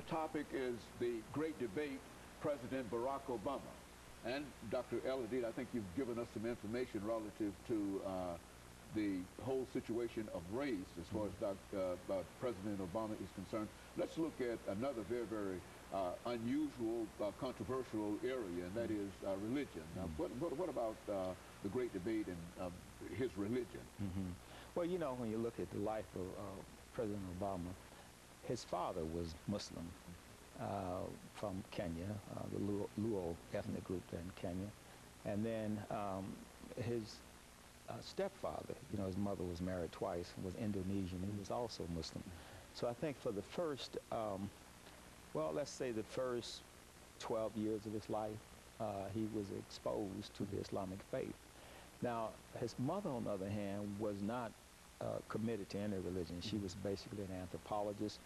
topic is the great debate, President Barack Obama. And Dr. AAl-Hadid, I think you've given us some information relative to the whole situation of race as far as President Obama is concerned. Let's look at another very, very unusual, controversial area, and that is religion. Now, what about the great debate and his religion? Well, you know, when you look at the life of President Obama, his father was Muslim from Kenya, the Luo ethnic group there in Kenya. And then his stepfather, you know, his mother was married twice, was Indonesian. He was also Muslim. So I think for the first, well, let's say the first 12 years of his life, he was exposed to the Islamic faith. Now, his mother, on the other hand, was not committed to any religion. She was basically an anthropologist.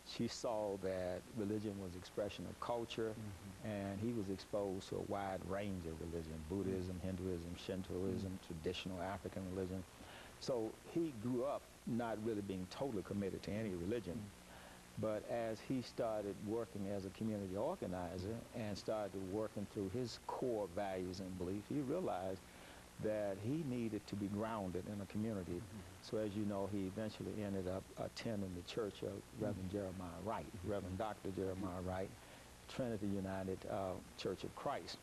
She saw that religion was expression of culture, and he was exposed to a wide range of religion: Buddhism, Hinduism, Shintoism, traditional African religion. So he grew up not really being totally committed to any religion. But as he started working as a community organizer and started working through his core values and beliefs, he realized that he needed to be grounded in a community. So as you know, he eventually ended up attending the church of Reverend Jeremiah Wright, Reverend Dr. Jeremiah Wright, Trinity United Church of Christ.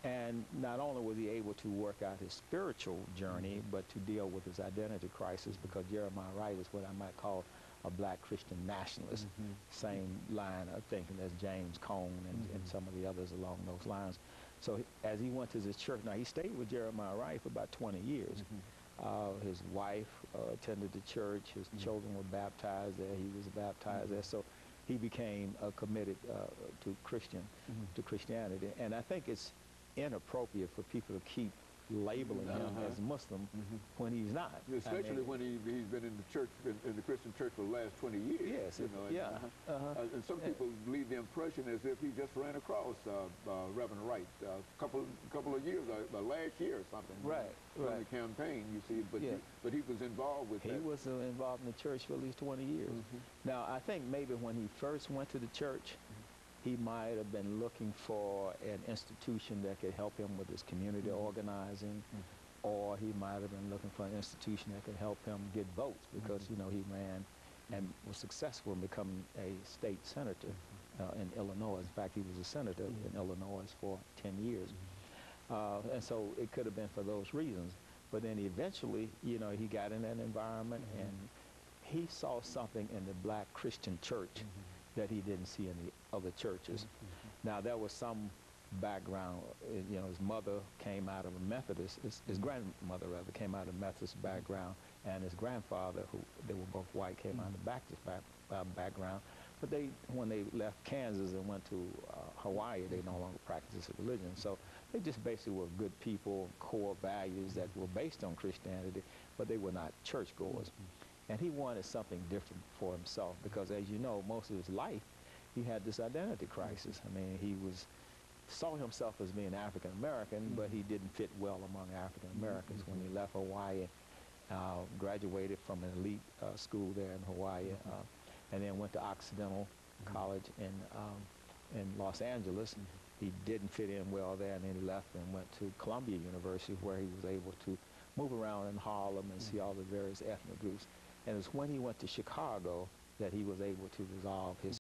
And not only was he able to work out his spiritual journey, but to deal with his identity crisis, because Jeremiah Wright is what I might call a black Christian nationalist, same line of thinking as James Cone and some of the others along those lines. So as he went to his church, now he stayed with Jeremiah Wright for about 20 years. His wife attended the church, his children were baptized there, he was baptized there, so he became committed to Christianity. And I think it's inappropriate for people to keep labeling him as Muslim when he's not. Especially when he's been in the church, in the Christian church for the last 20 years. Yes, you know, and some people leave the impression as if he just ran across Reverend Wright a couple of years, last year or something. From the campaign, you see, but he was involved with that. He was involved in the church for at least 20 years. Now, I think maybe when he first went to the church, he might have been looking for an institution that could help him with his community organizing, or he might have been looking for an institution that could help him get votes, because, you know, he ran and was successful in becoming a state senator in Illinois. In fact, he was a senator in Illinois for 10 years. And so it could have been for those reasons. But then eventually, you know, he got in that environment, and he saw something in the black Christian church that he didn't see in the other churches. Now, there was some background. You know, his mother came out of a Methodist, his grandmother rather, came out of a Methodist background, and his grandfather, who they were both white, came out of a Baptist background. But when they left Kansas and went to Hawaii, they no longer practiced this religion. So they just basically were good people, core values that were based on Christianity, but they were not churchgoers. And he wanted something different for himself, because, as you know, most of his life, he had this identity crisis. I mean, he saw himself as being African-American, but he didn't fit well among African-Americans. When he left Hawaii, graduated from an elite school there in Hawaii, and then went to Occidental College in Los Angeles. He didn't fit in well there, and then he left and went to Columbia University, where he was able to move around in Harlem and see all the various ethnic groups. And it's when he went to Chicago that he was able to resolve his